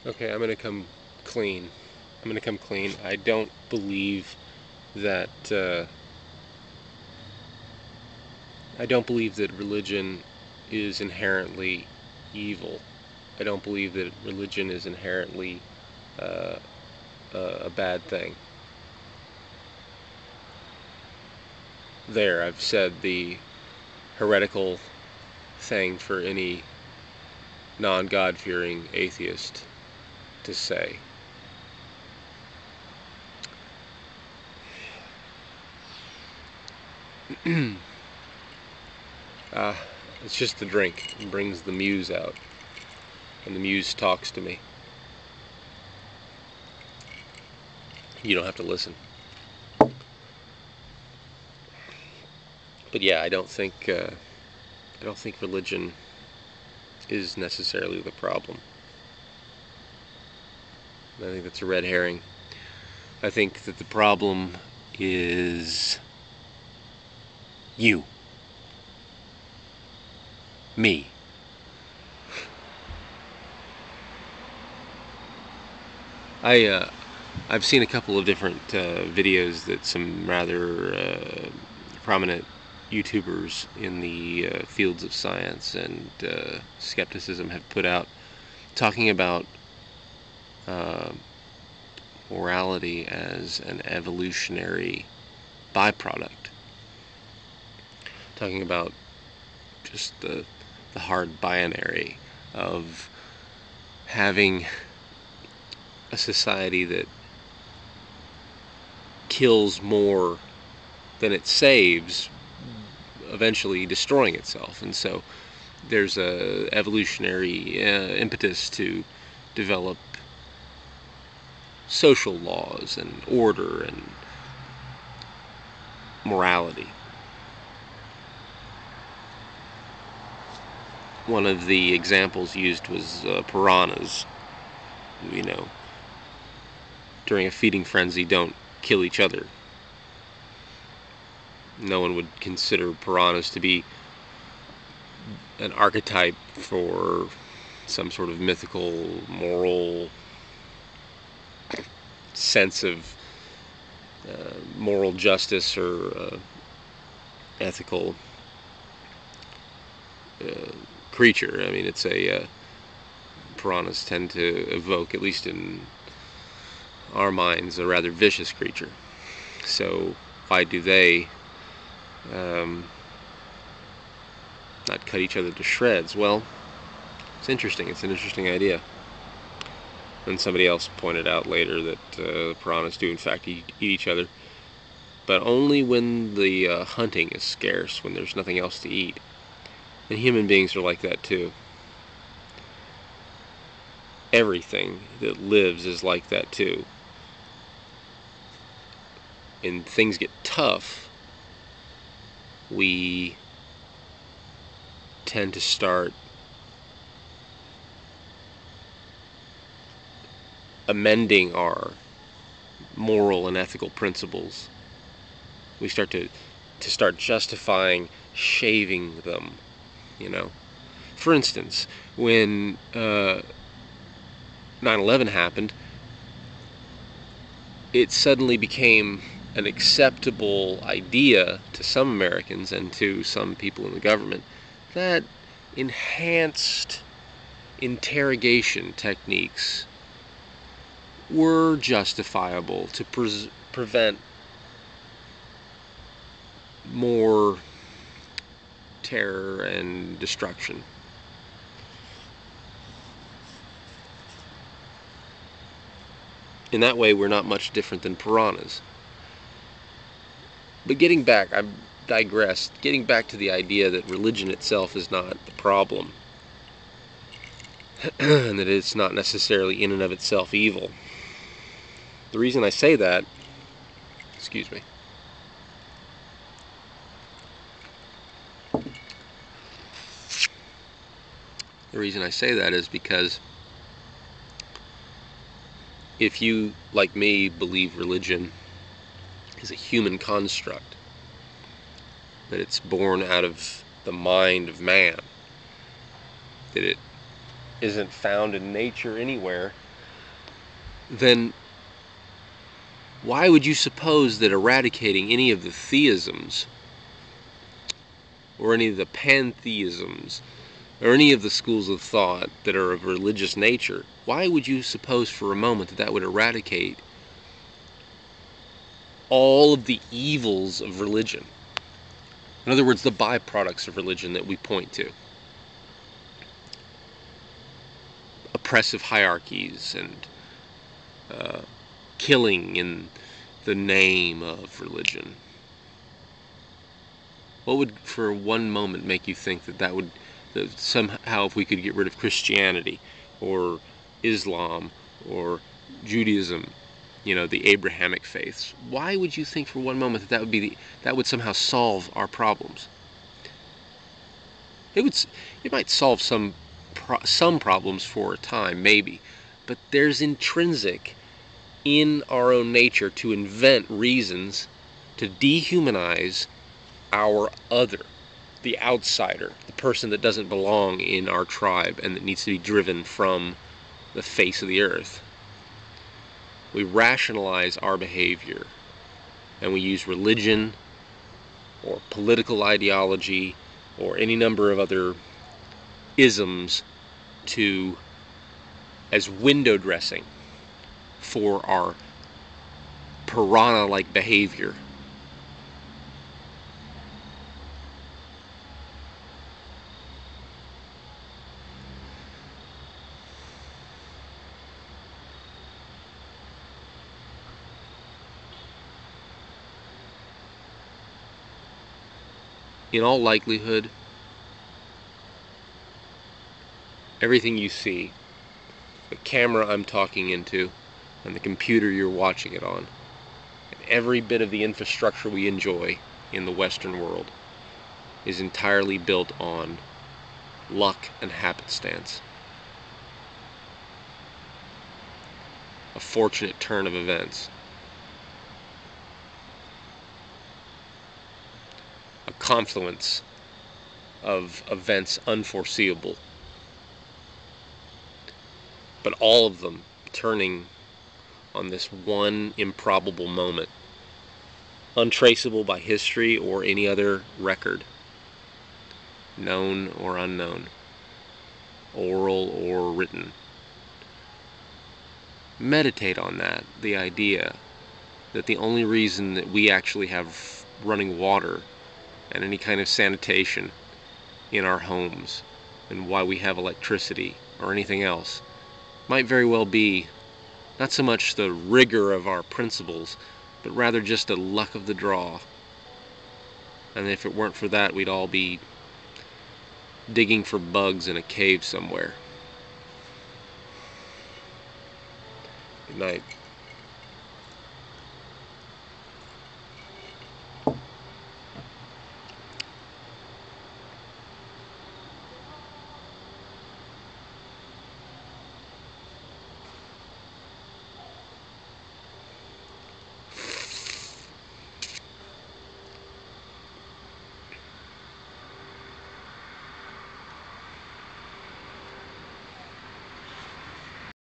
Okay, I'm gonna come clean. I'm gonna come clean. I don't believe that I don't believe that religion is inherently evil. I don't believe that religion is inherently uh, a bad thing. There, I've said the heretical thing for any non-God-fearing atheist to say. uh, it's just the drink. It brings the muse out, and the muse talks to me. You don't have to listen. But yeah, I don't think religion is necessarily the problem. I think that's a red herring. I think that the problem is you, me. I've seen a couple of different videos that some rather prominent YouTubers in the fields of science and skepticism have put out, talking about uh, morality as an evolutionary byproduct, talking about just the hard binary of having a society that kills more than it saves, eventually destroying itself. And so there's a evolutionary impetus to develop social laws and order and morality. One of the examples used was piranhas. You know, during a feeding frenzy, don't kill each other. No one would consider piranhas to be an archetype for some sort of mythical, moral sense of moral justice or ethical creature. I mean, it's a piranhas tend to evoke, at least in our minds, a rather vicious creature. So why do they not cut each other to shreds? Well, it's interesting. It's an interesting idea. And somebody else pointed out later that piranhas do in fact eat each other, but only when the hunting is scarce, when there's nothing else to eat. And human beings are like that too. Everything that lives is like that too. And things get tough, we tend to start amending our moral and ethical principles. We start to start justifying shaving them, you know. For instance, when 9/11 happened, it suddenly became an acceptable idea to some Americans and to some people in the government that enhanced interrogation techniques were justifiable to prevent more terror and destruction. In that way, we're not much different than piranhas. But getting back, I've digressed, getting back to the idea that religion itself is not the problem, and that it's not necessarily in and of itself evil. The reason I say that, excuse me, the reason I say that is because if you, like me, believe religion is a human construct, that it's born out of the mind of man, that it isn't found in nature anywhere, then why would you suppose that eradicating any of the theisms, or any of the pantheisms, or any of the schools of thought that are of religious nature, why would you suppose for a moment that that would eradicate all of the evils of religion? In other words, the byproducts of religion that we point to. Oppressive hierarchies and killing in the name of religion. What would for one moment make you think that somehow if we could get rid of Christianity or Islam or Judaism, the Abrahamic faiths, why would you think for one moment that would somehow solve our problems? It might solve some problems for a time, maybe, but there's intrinsic in our own nature to invent reasons to dehumanize our other, the outsider, the person that doesn't belong in our tribe and that needs to be driven from the face of the earth. We rationalize our behavior, and we use religion or political ideology or any number of other isms as window dressing for our piranha-like behavior. In all likelihood, everything you see, the camera I'm talking into, and the computer you're watching it on, and every bit of the infrastructure we enjoy in the Western world is entirely built on luck and happenstance. A fortunate turn of events. A confluence of events unforeseeable. But all of them turning on this one improbable moment, untraceable by history or any other record, known or unknown, oral or written. Meditate on that, the idea that the only reason that we actually have running water and any kind of sanitation in our homes, and why we have electricity or anything else, might very well be not so much the rigor of our principles, but rather just a luck of the draw. And if it weren't for that, we'd all be digging for bugs in a cave somewhere. Good night.